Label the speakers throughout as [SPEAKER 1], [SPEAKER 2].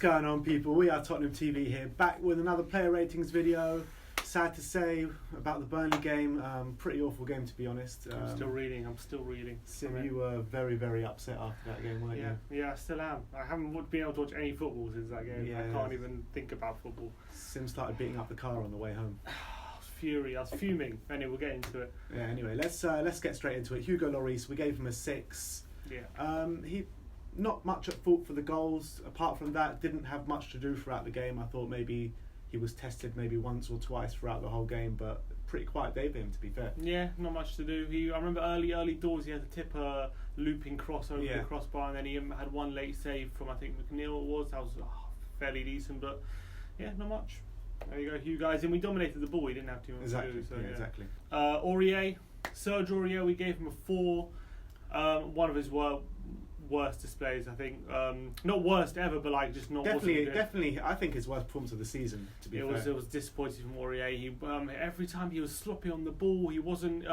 [SPEAKER 1] going on, people? We are Tottenham TV here, back with another player ratings video. Sad to say about the Burnley game, pretty awful game to be honest.
[SPEAKER 2] I'm still reading.
[SPEAKER 1] Sim, you were very, very upset after that game, weren't you?
[SPEAKER 2] Yeah, I still am. I haven't been able to watch any football since that game.
[SPEAKER 1] Yeah,
[SPEAKER 2] I can't even think about football.
[SPEAKER 1] Sim started beating up the car on the way home.
[SPEAKER 2] I was fuming. Anyway, we'll get into it.
[SPEAKER 1] Yeah, anyway, let's get straight into it. Hugo Lloris, we gave him a 6.
[SPEAKER 2] Yeah.
[SPEAKER 1] He not much at fault for the goals. Apart from that, didn't have much to do throughout the game. I thought maybe he was tested maybe once or twice throughout the whole game, but pretty quiet day for him, to be fair.
[SPEAKER 2] Yeah, not much to do. I remember early doors he had to tip a looping cross over the crossbar, and then he had one late save from, I think, McNeil. That was fairly decent, but yeah, not much. There you go, Hugh guys, and we dominated the ball. He didn't have too much to do. So, yeah.
[SPEAKER 1] Exactly.
[SPEAKER 2] Aurier, Serge Aurier, we gave him a 4. One of his worst displays, I think. Not worst ever, but like just not.
[SPEAKER 1] Definitely. I think his worst performance of the season. To be fair,
[SPEAKER 2] it was disappointing from Aurier. He every time he was sloppy on the ball. He wasn't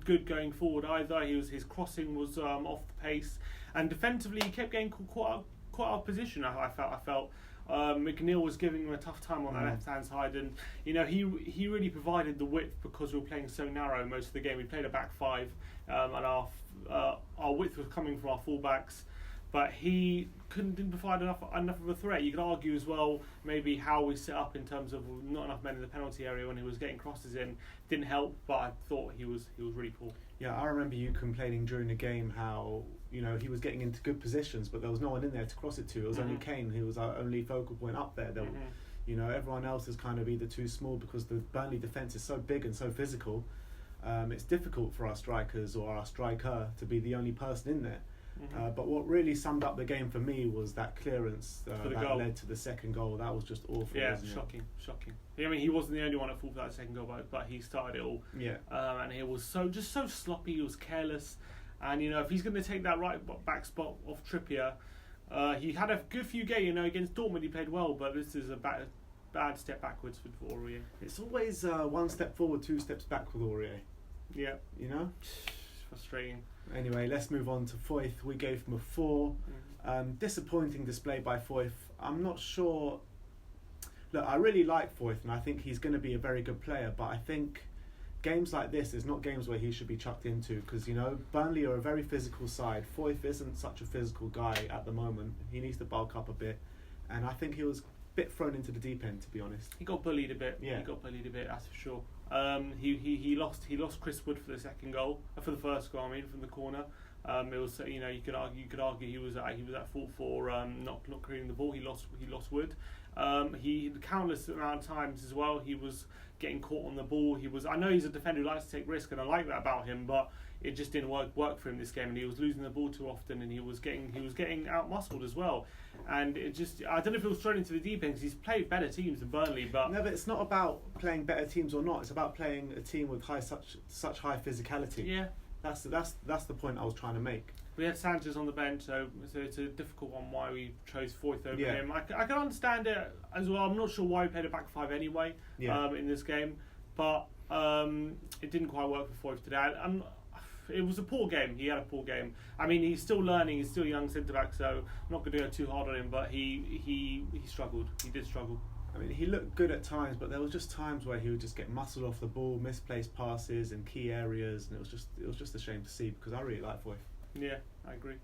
[SPEAKER 2] good going forward either. His crossing was off the pace, and defensively he kept getting caught out of position. I felt. McNeil was giving him a tough time on that left-hand side, and he really provided the width because we were playing so narrow most of the game. We played a back 5, and our width was coming from our full-backs, but he didn't provide enough of a threat. You could argue as well maybe how we set up in terms of not enough men in the penalty area when he was getting crosses in didn't help, but I thought he was really poor.
[SPEAKER 1] Yeah, I remember you complaining during the game how he was getting into good positions, but there was no one in there to cross it to. It was only Kane who was our only focal point up there. Everyone else is kind of either too small because the Burnley defence is so big and so physical. It's difficult for our strikers or our striker to be the only person in there. But what really summed up the game for me was that clearance that led to the second goal. That was just awful.
[SPEAKER 2] Yeah, shocking. I mean, he wasn't the only one at fault for that second goal, but he started it all.
[SPEAKER 1] Yeah.
[SPEAKER 2] And he was so sloppy. He was careless. And if he's going to take that right back spot off Trippier, he had a good few games. Against Dortmund he played well, but this is a bad step backwards for Aurier.
[SPEAKER 1] It's always one step forward, 2 steps back with Aurier.
[SPEAKER 2] Yeah. Frustrating.
[SPEAKER 1] Anyway, let's move on to Foyth. We gave him a 4. Disappointing display by Foyth. I'm not sure. Look, I really like Foyth, and I think he's going to be a very good player, but I think games like this is not games where he should be chucked into because, Burnley are a very physical side. Foyth isn't such a physical guy at the moment. He needs to bulk up a bit, and I think he was a bit thrown into the deep end, to be honest.
[SPEAKER 2] He got bullied a bit.
[SPEAKER 1] Yeah.
[SPEAKER 2] He got bullied a bit, that's for sure. He lost Chris Wood for the second goal, for the first goal. I mean, from the corner. It was you could argue he was at fault for not clearing the ball. He lost Wood. He countless amount of times as well. He was getting caught on the ball. I know he's a defender who likes to take risk, and I like that about him. But it just didn't work for him this game, and he was losing the ball too often, and he was getting out muscled as well. And I don't know if he was thrown into the deep end because he's played better teams than Burnley. But
[SPEAKER 1] it's not about playing better teams or not. It's about playing a team with such high physicality.
[SPEAKER 2] Yeah,
[SPEAKER 1] that's the point I was trying to make.
[SPEAKER 2] We had Sanchez on the bench, so it's a difficult one why we chose Foyth over him. I can understand it as well. I'm not sure why we played a back 5 anyway in this game, but it didn't quite work for Foyth today. It was a poor game. He had a poor game. I mean, he's still learning. He's still a young centre-back, so I'm not going to go too hard on him, but he struggled. He did struggle.
[SPEAKER 1] I mean, he looked good at times, but there was just times where he would just get muscled off the ball, misplaced passes in key areas, and it was just a shame to see because I really like Foyth.
[SPEAKER 2] Yeah, I agree.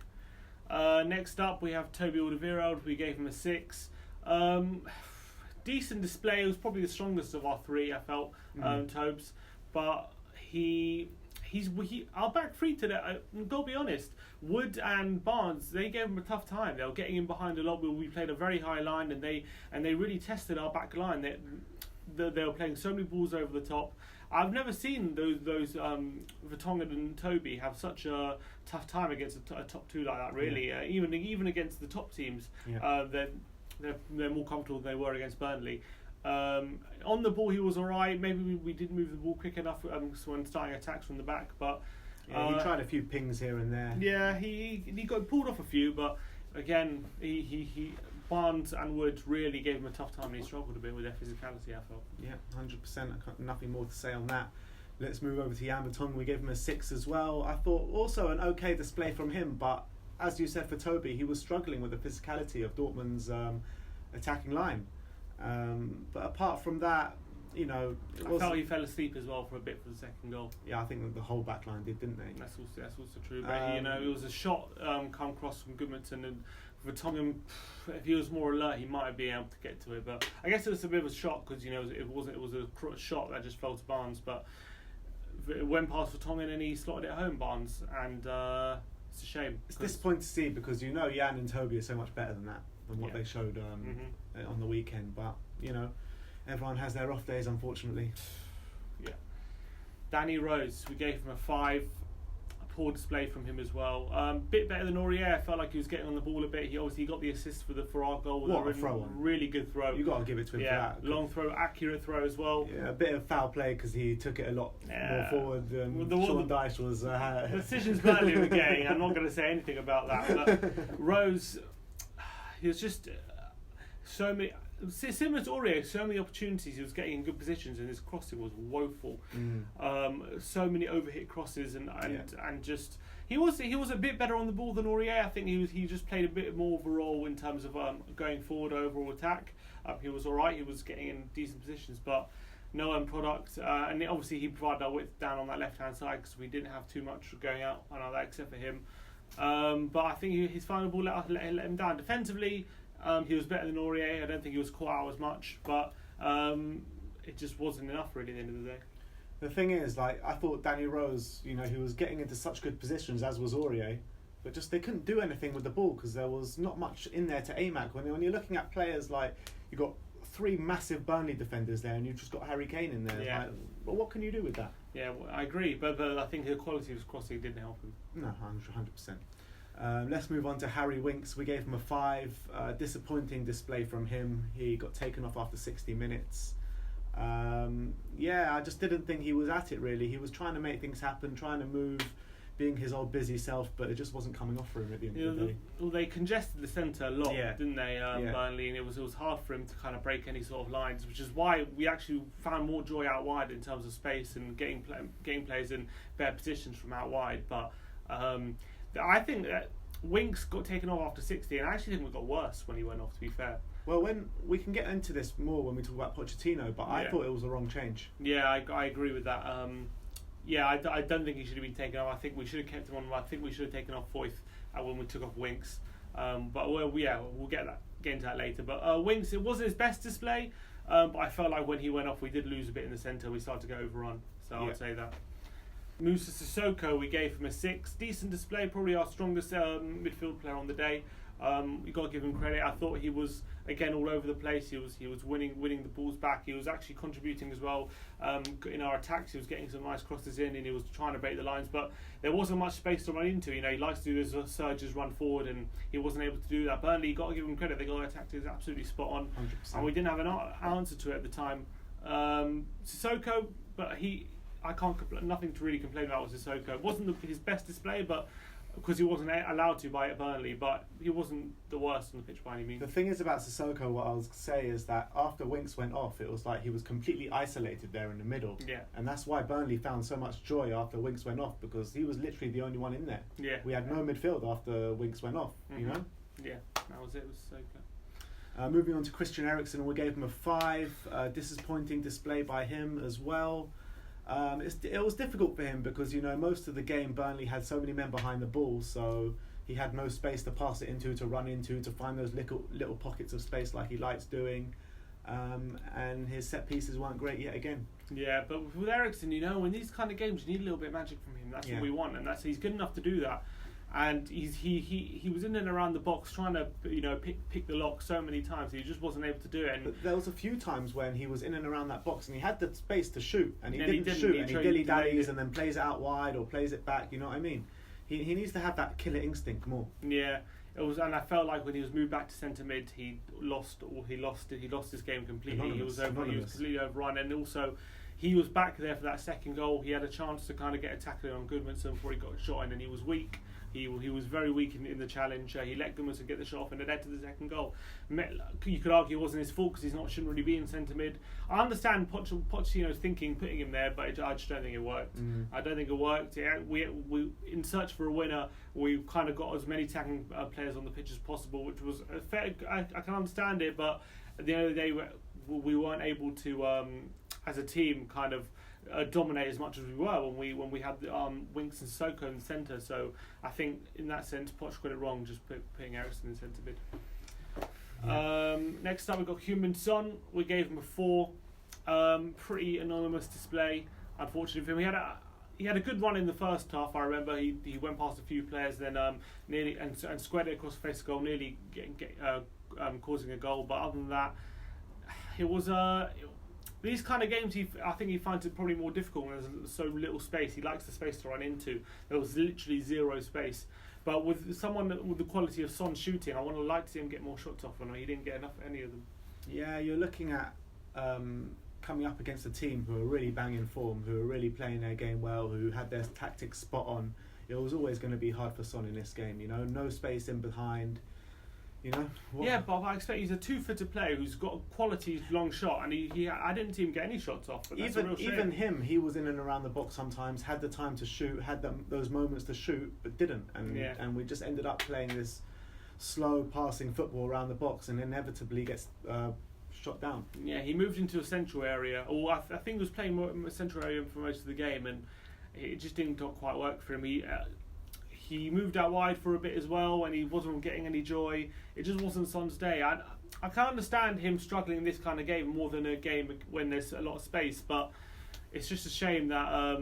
[SPEAKER 2] Next up, we have Toby Alderweireld. We gave him a 6. Decent display. It was probably the strongest of our 3, I felt, Tobes. But our back 3 today, I've got to be honest, Wood and Barnes, they gave him a tough time. They were getting in behind a lot. We played a very high line, and they really tested our back line. They were playing so many balls over the top. I've never seen those Vertonghen and Toby have such a tough time against a top 2 like that. Really, even against the top teams, they're more comfortable than they were against Burnley. On the ball, he was alright. Maybe we didn't move the ball quick enough when starting attacks from the back, but
[SPEAKER 1] he tried a few pings here and there.
[SPEAKER 2] Yeah, he got pulled off a few, but again, he Barnes and Wood really gave him a tough time, and he struggled a bit with their physicality, I felt.
[SPEAKER 1] Yeah, 100%. Nothing more to say on that. Let's move over to Jan Vertonghen. We gave him a 6 as well. I thought also an okay display from him, but as you said for Toby, he was struggling with the physicality of Dortmund's attacking line. But apart from that, you know,
[SPEAKER 2] I felt he fell asleep as well for a bit for the second goal.
[SPEAKER 1] Yeah, I think that the whole back line did, didn't they?
[SPEAKER 2] That's also true. But you know, it was a shot come across from Goodmanton, and for Tottenham, if he was more alert, he might have been able to get to it. But I guess it was a bit of a shock because, you know, it was a shot that just fell to Barnes, but it went past for Tottenham and he slotted it home, Barnes, and it's a shame.
[SPEAKER 1] It's disappointing to see because, you know, Jan and Toby are so much better than what they showed on the weekend. But, you know, everyone has their off days, unfortunately.
[SPEAKER 2] Yeah. Danny Rose, we gave him a 5. A poor display from him as well. Bit better than Aurier. I felt like he was getting on the ball a bit. He obviously got the assist for our goal.
[SPEAKER 1] What a throw on.
[SPEAKER 2] Really good throw.
[SPEAKER 1] You got to give it to him for that.
[SPEAKER 2] Long throw, accurate throw as well.
[SPEAKER 1] Yeah, a bit of foul play because he took it a lot more forward than Sean Dyche was.
[SPEAKER 2] The decisions Burnley were getting, I'm not going to say anything about that. But Rose, he was just so many... Similar to Aurier, so many opportunities he was getting in good positions, and his crossing was woeful. So many overhit crosses, and just he was a bit better on the ball than Aurier. I think he just played a bit more of a role in terms of going forward, overall attack. He was all right. He was getting in decent positions, but no end product. And obviously he provided our width down on that left hand side because we didn't have too much going out on that except for him. But I think his final ball let him down defensively. He was better than Aurier. I don't think he was caught out as much, but it just wasn't enough really at the end of the day.
[SPEAKER 1] The thing is, like, I thought Danny Rose, you know, he was getting into such good positions, as was Aurier, but just they couldn't do anything with the ball because there was not much in there to aim at. When you're looking at players like, you've got 3 massive Burnley defenders there and you've just got Harry Kane in there.
[SPEAKER 2] Yeah.
[SPEAKER 1] Like, well, what can you do with that?
[SPEAKER 2] Yeah, well, I agree, but I think the quality of his crossing didn't help him.
[SPEAKER 1] No, 100%. Let's move on to Harry Winks. We gave him a 5. Disappointing display from him. He got taken off after 60 minutes. I just didn't think he was at it really. He was trying to make things happen, trying to move, being his old busy self, but it just wasn't coming off for him at the end of the day.
[SPEAKER 2] Well, they congested the centre a lot, didn't they, Burnley, and it was hard for him to kind of break any sort of lines, which is why we actually found more joy out wide in terms of space and getting players in better positions from out wide. But I think that Winks got taken off after 60, and I actually think we got worse when he went off, to be fair.
[SPEAKER 1] Well, when we can get into this more when we talk about Pochettino, but I thought it was a wrong change.
[SPEAKER 2] Yeah, I agree with that. I don't think he should have been taken off. I think we should have kept him on. I think we should have taken off Foyth when we took off Winks. But we'll get into that later. But Winks, it wasn't his best display, but I felt like when he went off, we did lose a bit in the centre. We started to get overrun, so I'd say that. Moussa Sissoko, we gave him a 6. Decent display, probably our strongest midfield player on the day. You got to give him credit. I thought he was again all over the place. He was winning the balls back. He was actually contributing as well in our attacks. He was getting some nice crosses in, and he was trying to break the lines. But there wasn't much space to run into. You know, he likes to do those surges, run forward, and he wasn't able to do that. Burnley, you got to give him credit. They got their tactics absolutely spot on, 100%. And we didn't have an answer to it at the time. Sissoko, but I can't nothing to really complain about with Sissoko. It wasn't his best display, but because he wasn't allowed to by Burnley, but he wasn't the worst on the pitch by any means.
[SPEAKER 1] The thing is about Sissoko, what I was say is that after Winks went off, it was like he was completely isolated there in the middle.
[SPEAKER 2] Yeah.
[SPEAKER 1] And that's why Burnley found so much joy after Winks went off, because he was literally the only one in there.
[SPEAKER 2] Yeah.
[SPEAKER 1] We had no midfield after Winks went off, you know?
[SPEAKER 2] Yeah, that was it with Sissoko.
[SPEAKER 1] Moving on to Christian Eriksen, we gave him a 5. Disappointing display by him as well. It was difficult for him because, you know, most of the game Burnley had so many men behind the ball, so he had no space to pass it into, to run into, to find those little pockets of space like he likes doing, and his set pieces weren't great yet again. Yeah,
[SPEAKER 2] but with Eriksen, you know, in these kind of games you need a little bit of magic from him. That's what we want, and he's good enough to do that. And he was in and around the box trying to, you know, pick the lock so many times. He just wasn't able to do it. And
[SPEAKER 1] but there was a few times when he was in and around that box and he had the space to shoot, and he didn't shoot, and he dilly-dallies and then plays it out wide or plays it back. You know what I mean? He needs to have that killer instinct more.
[SPEAKER 2] Yeah, it was, and I felt like when he was moved back to centre mid, he lost his game completely. He was completely overrun, and also he was back there for that second goal. He had a chance to kind of get a tackle on Goodmanson before he got shot in, and he was weak. He was very weak in the challenge. He let Goodmanson get the shot off, and it led to the second goal. You could argue it wasn't his fault because shouldn't really be in centre mid. I understand Pochettino's thinking putting him there, but I just don't think it worked. I don't think it worked. We in search for a winner, we kind of got as many attacking players on the pitch as possible, which was fair. I can understand it, but at the end of the day, we weren't able to, as a team, kind of dominate as much as we were when we had Winks and Sissoko in the centre. So I think in that sense, Poch got it wrong just putting Eriksen in centre mid. Next up, we got Heung-min Son. We gave him a 4. Pretty anonymous display, unfortunately for him. He had a good run in the first half. I remember he went past a few players, then nearly and squared it across the face of goal, nearly causing a goal. But other than that, it was these kind of games, I think he finds it probably more difficult when there's so little space. He likes the space to run into. There was literally zero space. But with someone with the quality of Son shooting, I like to see him get more shots off, and he didn't get any of them. Yeah,
[SPEAKER 1] you're looking at coming up against a team who are really banging form, who are really playing their game well, who had their tactics spot on. It was always going to be hard for Son in this game. No space in behind.
[SPEAKER 2] Yeah, but I expect he's a 2-footed player who's got a quality long shot, and I didn't see him get any shots off. But
[SPEAKER 1] even him, he was in and around the box sometimes, had the time to shoot, had those moments to shoot, but didn't, and we just ended up playing this slow passing football around the box, and inevitably gets shot down.
[SPEAKER 2] Yeah, he moved into a central area, or I think he was playing more a central area for most of the game, and it just didn't quite work for him. He moved out wide for a bit as well, and he wasn't getting any joy. It just wasn't Son's day. I can understand him struggling in this kind of game more than a game when there's a lot of space, but it's just a shame that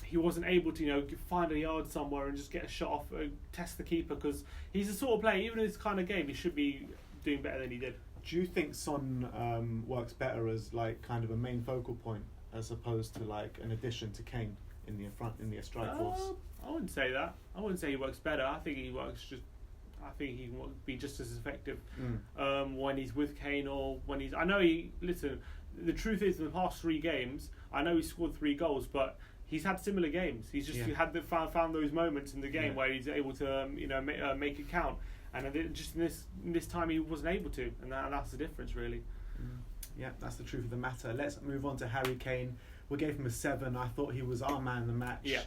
[SPEAKER 2] he wasn't able to find a yard somewhere and just get a shot off, test the keeper, because he's the sort of player, even in this kind of game, he should be doing better than he did.
[SPEAKER 1] Do you think Son works better as kind of a main focal point as opposed to an addition to Kane in the strike force?
[SPEAKER 2] I wouldn't say that. I wouldn't say he works better. I think he can be just as effective when he's with Kane or when he's. Listen, the truth is, in the past 3 games, I know he scored 3 goals, but he's had similar games. He's just found those moments in the game where he's able to make it count. And just in this time he wasn't able to, and that's the difference, really.
[SPEAKER 1] Yeah, that's the truth of the matter. Let's move on to Harry Kane. We gave him a 7. I thought he was our man of the match.
[SPEAKER 2] Yeah.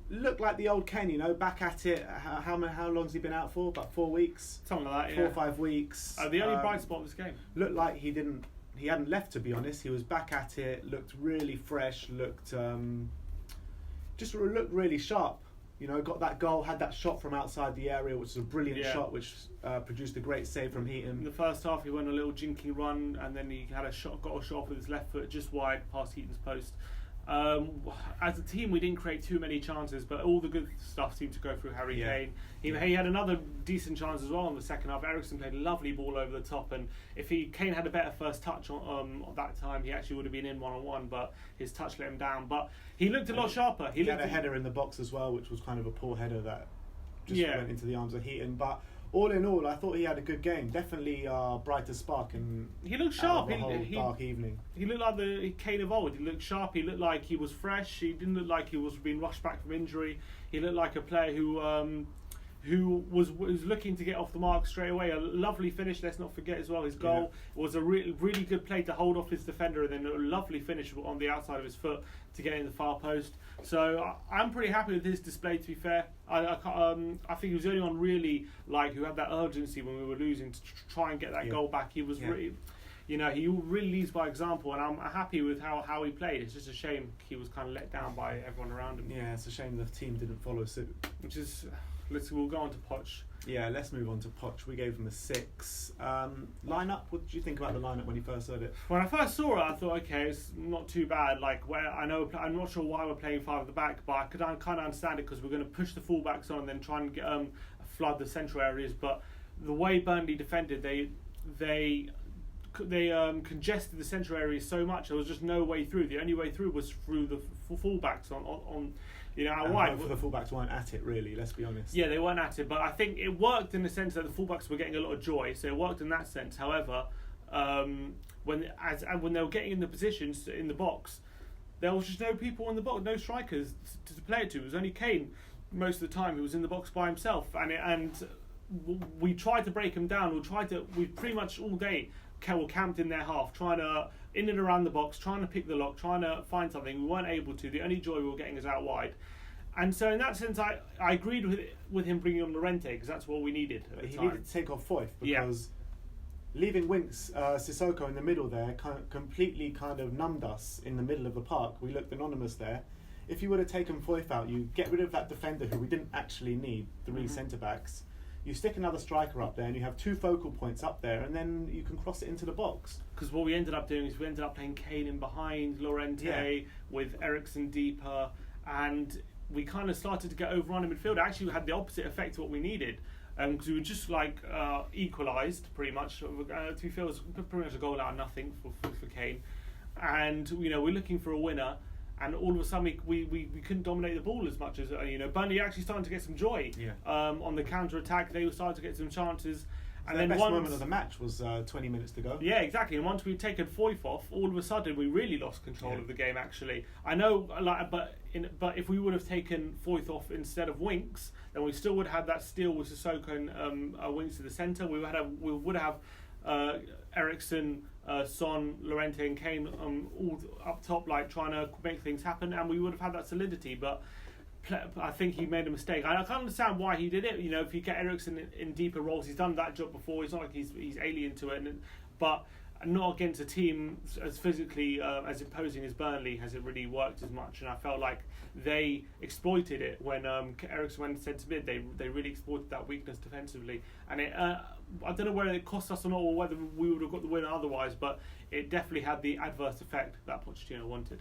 [SPEAKER 1] Looked like the old Kane, back at it. How long's he been out for? About 4 weeks?
[SPEAKER 2] Something like that,
[SPEAKER 1] 4 or 5 weeks.
[SPEAKER 2] The only bright spot of this game.
[SPEAKER 1] Looked like he hadn't left, to be honest. He was back at it, looked really fresh, looked really sharp. Got that goal, had that shot from outside the area, which was a brilliant shot, which produced a great save from Heaton.
[SPEAKER 2] In the first half, he went a little jinking gun, and then he got a shot off with his left foot just wide past Heaton's post. As a team, we didn't create too many chances, but all the good stuff seemed to go through Harry Kane. He had another decent chance as well in the second half. Eriksen played a lovely ball over the top, and if Kane had a better first touch on that time, he actually would have been in 1-on-1, but his touch let him down. But he looked a lot sharper.
[SPEAKER 1] He had a header in the box as well, which was kind of a poor header that just went into the arms of Heaton. But all in all, I thought he had a good game. Definitely brightest spark in
[SPEAKER 2] he looked sharp.
[SPEAKER 1] The whole dark evening.
[SPEAKER 2] He looked like the Kane of old. He looked sharp. He looked like he was fresh. He didn't look like he was being rushed back from injury. He looked like a player who was looking to get off the mark straight away. A lovely finish. Let's not forget as well, his goal was a really good play to hold off his defender, and then a lovely finish on the outside of his foot to get in the far post. So I'm pretty happy with his display, to be fair. I think he was the only one really who had that urgency when we were losing to try and get that goal back. He was really, he really leads by example, and I'm happy with how he played. It's just a shame he was kind of let down by everyone around him.
[SPEAKER 1] Yeah, it's a shame the team didn't follow suit.
[SPEAKER 2] Which is, we'll go on to Poch.
[SPEAKER 1] Yeah, let's move on to Poch. We gave him a 6. Lineup. What did you think about the lineup when you first heard it?
[SPEAKER 2] When I first saw it, I thought, okay, it's not too bad. I'm not sure why we're playing 5 at the back, but I kind of understand it because we're going to push the fullbacks on and then try and get, flood the central areas. But the way Burnley defended, they congested the central areas so much there was just no way through. The only way through was through the fullbacks on out wide.
[SPEAKER 1] The fullbacks weren't at it, really, let's be honest.
[SPEAKER 2] Yeah, they weren't at it, but I think it worked in the sense that the fullbacks were getting a lot of joy, so it worked in that sense. However, when they were getting in the positions in the box, there was just no people in the box, no strikers to play it to. It was only Kane most of the time who was in the box by himself, and we tried to break him down. We pretty much all day were camped in their half, trying to in and around the box, trying to pick the lock, trying to find something. We weren't able to. The only joy we were getting is out wide. And so in that sense, I agreed with him bringing on Llorente, because that's what we needed at the time.
[SPEAKER 1] He needed to take off Foyth, because leaving Winks, Sissoko in the middle there completely kind of numbed us in the middle of the park. We looked anonymous there. If you would have taken Foyth out, you get rid of that defender who we didn't actually need, three centre-backs. You stick another striker up there and you have two focal points up there, and then you can cross it into the box.
[SPEAKER 2] Because what we ended up doing is we ended up playing Kane in behind, Llorente with Eriksen deeper, and we kind of started to get overrun in midfield. Actually, we had the opposite effect of what we needed, because we were just equalised pretty much. To be fair, it was pretty much a goal out of nothing for Kane, and we're looking for a winner. And all of a sudden, we couldn't dominate the ball as much as Burnley actually starting to get some joy on the counter attack. They were starting to get some chances. And then
[SPEAKER 1] the best moment of the match was 20 minutes to go.
[SPEAKER 2] Yeah, exactly. And once we'd taken Foyth off, all of a sudden we really lost control of the game. Actually, I know, but if we would have taken Foyth off instead of Winks, then we still would have had that steal with Sissoko and Winks to the centre. We would have Eriksen, Son, Llorente, and Kane all up top, trying to make things happen, and we would have had that solidity. But I think he made a mistake. I can't understand why he did it. If you get Eriksen in deeper roles, he's done that job before. It's not like he's alien to it. But not against a team as physically as imposing as Burnley has it really worked as much. And I felt like they exploited it when Eriksen went centre mid. They really exploited that weakness defensively. And I don't know whether it cost us or not, or whether we would have got the winner otherwise. But it definitely had the adverse effect that Pochettino wanted.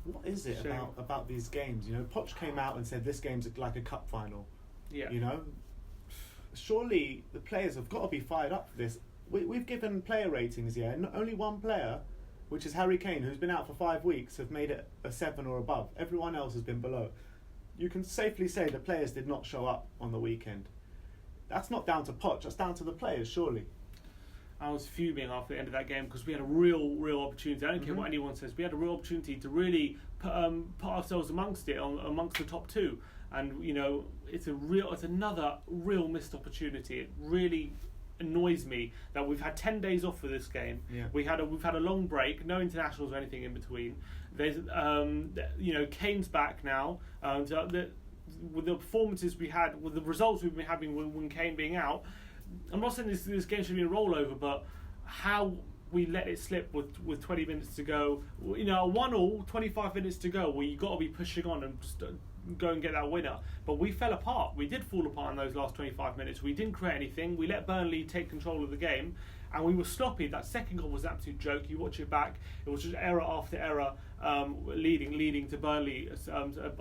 [SPEAKER 1] What is it about these games? Poch came out and said this game's like a cup final. Yeah. Surely the players have got to be fired up for this. We've given player ratings, and only one player, which is Harry Kane, who's been out for 5 weeks, have made it a 7 or above. Everyone else has been below. You can safely say the players did not show up on the weekend. That's not down to Poch, that's down to the players, surely.
[SPEAKER 2] I was fuming after the end of that game because we had a real opportunity. I don't care what anyone says. We had a real opportunity to really put ourselves amongst the top two, and it's another real missed opportunity. It really annoys me that we've had 10 days off for this game. We've had a long break, no internationals or anything in between. There's Kane's back now. With the performances we had, with the results we've been having when Kane being out. I'm not saying this game should be a rollover, but how we let it slip with 20 minutes to go, a 1-1, 25 minutes to go, where you got to be pushing on and just go and get that winner. But we fell apart. We did fall apart in those last 25 minutes. We didn't create anything. We let Burnley take control of the game, and we were sloppy. That second goal was an absolute joke. You watch it back, it was just error after error, leading to Burnley.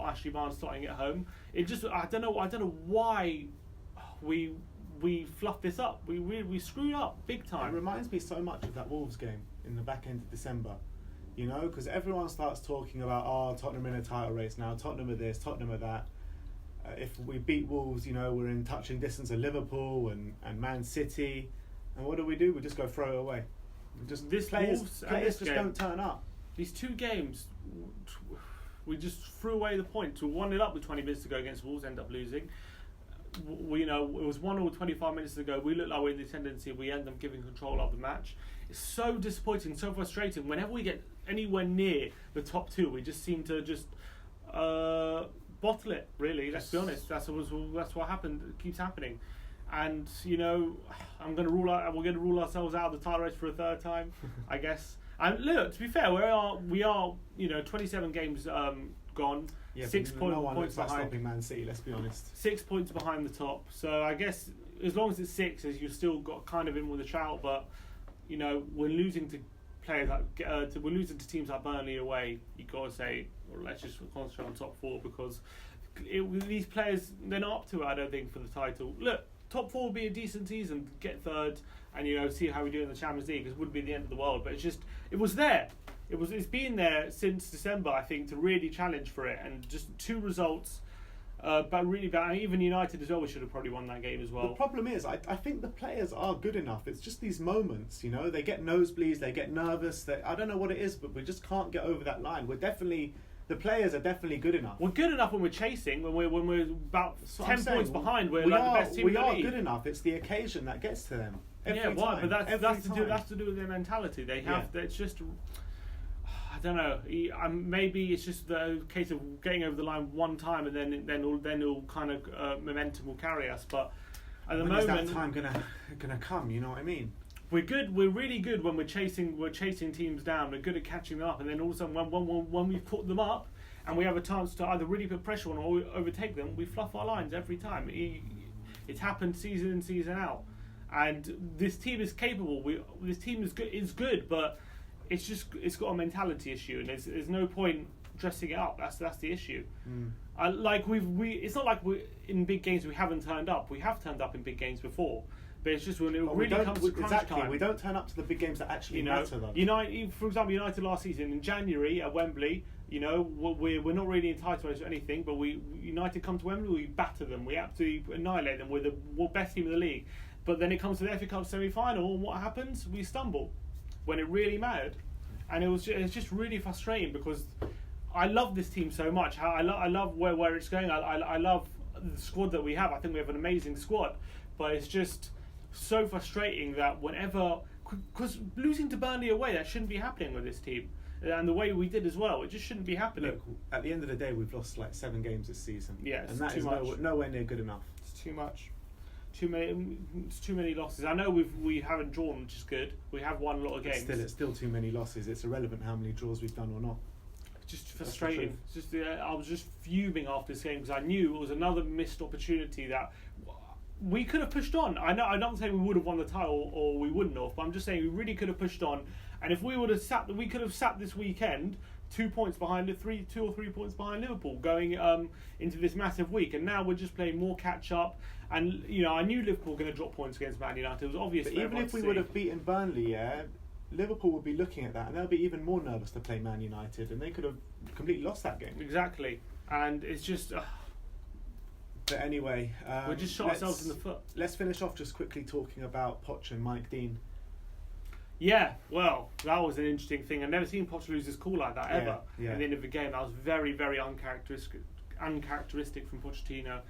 [SPEAKER 2] Ashley Barnes starting at home. I don't know why we fluffed this up. We screwed up big time.
[SPEAKER 1] It reminds me so much of that Wolves game in the back end of December. Because everyone starts talking about, Tottenham in a title race now, Tottenham are this, Tottenham are that. If we beat Wolves, we're in touching distance of Liverpool and Man City. And what do? We just go throw it away. Players just don't turn up.
[SPEAKER 2] These two games, we just threw away the point. We won it up with 20 minutes to go against Wolves, end up losing. It was 1-1 25 minutes ago. We look like we're in the tendency. We end up giving control of the match. It's so disappointing, so frustrating. Whenever we get anywhere near the top two, we just seem to bottle it. Really, let's be honest. That's what happened. It keeps happening, and we're going to rule ourselves out of the title race for a third time, I guess. And look, to be fair, we are 27 games gone.
[SPEAKER 1] Yeah,
[SPEAKER 2] 6 points behind.
[SPEAKER 1] Stopping Man City, let's be honest.
[SPEAKER 2] 6 points behind the top. So I guess as long as it's 6, as you've still got kind of in with a shout. But we're losing to players we're losing to teams like Burnley away. You got to say, well, let's just concentrate on top 4, because these players, they're not up to it, I don't think, for the title. Look, top 4 would be a decent season. Get third and see how we do in the Champions League. It wouldn't be the end of the world, but it was there. It's been there since December, I think, to really challenge for it, and just 2 results but really bad. Even United as well, we should have probably won that game as well.
[SPEAKER 1] The problem is, I think the players are good enough. It's just these moments, you know, they get nosebleeds, they get nervous. I don't know what it is, but we just can't get over that line. The players are definitely good enough.
[SPEAKER 2] We're good enough when we're chasing, when we're about 10 points behind. We're like the best team in the league.
[SPEAKER 1] We are good enough. It's the occasion that gets to them.
[SPEAKER 2] But that's to do with their mentality. They have. It's just. I don't know. Maybe it's just the case of getting over the line one time, and then all kind of momentum will carry us. But at the moment,
[SPEAKER 1] is that time gonna come? You know what I mean?
[SPEAKER 2] We're good. We're really good when we're chasing teams down. We're good at catching them up, and then all of a sudden, when we've put them up, and we have a chance to either really put pressure on or we overtake them, we fluff our lines every time. It's happened season in, season out, and this team is capable. This team is good, but it's got a mentality issue, and there's no point dressing it up. That's the issue. It's not like we in big games we haven't turned up. We have turned up in big games before. But it's just when it really comes to crunch time.
[SPEAKER 1] We don't turn up to the big games that actually matter, though.
[SPEAKER 2] For example, United last season in January at Wembley, we're not really entitled to anything, but United come to Wembley, we batter them, we absolutely annihilate them. We're the best team in the league. But then it comes to the FA Cup semi-final, and what happens? We stumble when it really mattered, and it's just really frustrating because I love this team so much. I love where it's going. I love the squad that we have. I think we have an amazing squad, but it's just so frustrating that because losing to Burnley away, that shouldn't be happening with this team, and the way we did as well, it just shouldn't be happening.
[SPEAKER 1] Look, at the end of the day, we've lost like 7 games this season.
[SPEAKER 2] Yeah,
[SPEAKER 1] and that is nowhere near good enough.
[SPEAKER 2] It's too much. It's too many losses. I know we haven't drawn, which is good. We have won a lot of games.
[SPEAKER 1] It's still too many losses. It's irrelevant how many draws we've done or not.
[SPEAKER 2] Just frustrating. I was just fuming after this game because I knew it was another missed opportunity that we could have pushed on. I'm not saying we would have won the title or we wouldn't have, but I'm just saying we really could have pushed on. And if we would have we could have sat this weekend 2 points behind 2 or 3 points behind Liverpool going into this massive week. And now we're just playing more catch up. And I knew Liverpool were going to drop points against Man United. It was obvious.
[SPEAKER 1] But even if we would have beaten Burnley, Liverpool would be looking at that, and they'll be even more nervous to play Man United, and they could have completely lost that game.
[SPEAKER 2] Exactly, and it's just.
[SPEAKER 1] But anyway,
[SPEAKER 2] we just shot ourselves in the foot.
[SPEAKER 1] Let's finish off just quickly talking about Poch and Mike Dean.
[SPEAKER 2] Yeah, well, that was an interesting thing. I've never seen Poch lose his cool like that ever. At the end of the game, that was very, very uncharacteristic from Pochettino.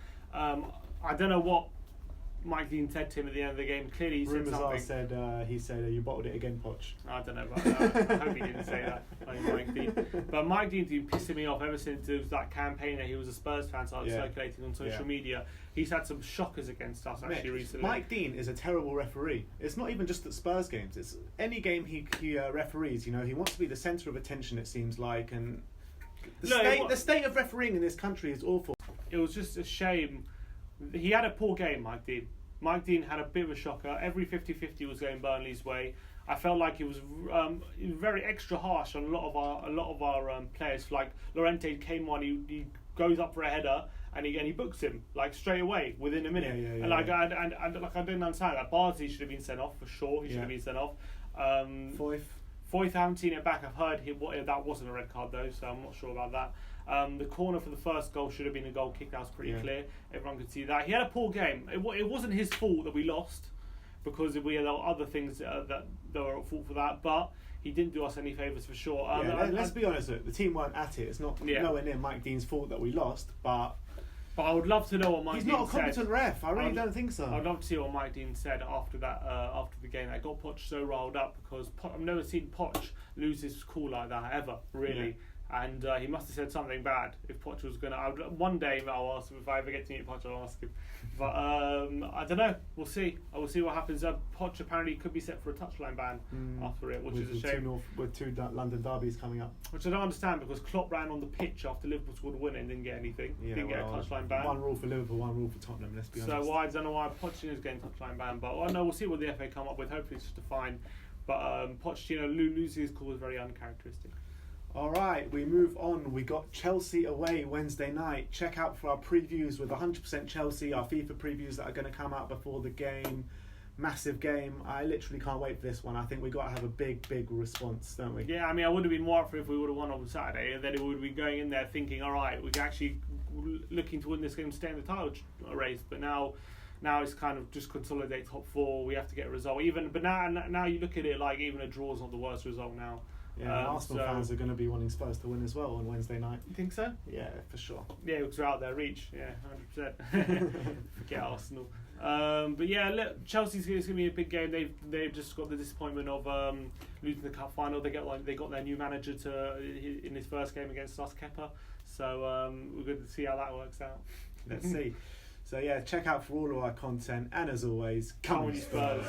[SPEAKER 2] I don't know what Mike Dean said to him at the end of the game. Clearly he said something.
[SPEAKER 1] He said, you bottled it again, Poch.
[SPEAKER 2] I don't know about that. I hope he didn't say that. Like Mike Dean. But Mike Dean's been pissing me off ever since it was that campaign that he was a Spurs fan started circulating on social media. He's had some shockers against us actually recently.
[SPEAKER 1] Mike Dean is a terrible referee. It's not even just at Spurs games. It's any game he referees. He wants to be the centre of attention, it seems like. And the state of refereeing in this country is awful.
[SPEAKER 2] It was just a shame. He had a poor game, Mike Dean. Mike Dean had a bit of a shocker. Every 50-50 was going Burnley's way. I felt like he was very extra harsh on a lot of our players. Like Llorente came on, he goes up for a header and he books him like straight away within a minute. I didn't understand that. Bardsley should have been sent off for sure. He should have been sent off. Foyth, I haven't seen it back. I've heard that wasn't a red card though, so I'm not sure about that. The corner for the first goal should have been a goal kick. That was pretty clear. Everyone could see that. He had a poor game. It wasn't his fault that we lost, because we had other things that were at fault for that. But he didn't do us any favours for sure.
[SPEAKER 1] Let's be honest. The team weren't at it. It's not nowhere near Mike Dean's fault that we lost. But
[SPEAKER 2] I would love to know what Mike Dean said.
[SPEAKER 1] He's not a competent ref. I really don't think so.
[SPEAKER 2] I'd love to see what Mike Dean said after that. After the game, that got Poch so riled up because I've never seen Poch lose his cool like that ever. Really. Yeah. And he must have said something bad. If Poch was gonna, one day I'll ask him. If I ever get to meet Poch, I'll ask him. But I don't know. We'll see. I will see what happens. Poch apparently could be set for a touchline ban after it, which is a shame.
[SPEAKER 1] With two London derbies coming up,
[SPEAKER 2] which I don't understand because Klopp ran on the pitch after Liverpool scored a win and didn't get anything. Didn't get a touchline ban.
[SPEAKER 1] One rule for Liverpool, one rule for Tottenham. Let's be honest.
[SPEAKER 2] So I don't know why Pochettino's getting touchline ban, but we'll see what the FA come up with. Hopefully it's just a fine. But Pochettino losing his call was very uncharacteristic.
[SPEAKER 1] Alright, we move on. We got Chelsea away Wednesday night. Check out for our previews with 100% Chelsea, our FIFA previews that are going to come out before the game. Massive game. I literally can't wait for this one. I think we've got to have a big response, don't we?
[SPEAKER 2] Yeah, I mean, I would have been more up for if we would have won on Saturday, and then we would be going in there thinking, alright, we can actually looking to win this game, to stay in the title race. But now it's kind of just consolidate top 4. We have to get a result. But now you look at it like even a draw is not the worst result now.
[SPEAKER 1] Yeah, Arsenal fans are going to be wanting Spurs to win as well on Wednesday night.
[SPEAKER 2] You think so?
[SPEAKER 1] Yeah, for sure.
[SPEAKER 2] Yeah, because we're out their reach. Yeah, 100%. Forget Arsenal. But yeah, look, Chelsea's going to be a big game. They've just got the disappointment of losing the cup final. They got their new manager in his first game against us, Kepa. So we're going to see how that works out.
[SPEAKER 1] Let's see. So yeah, check out for all of our content, and as always,
[SPEAKER 2] come on, Spurs.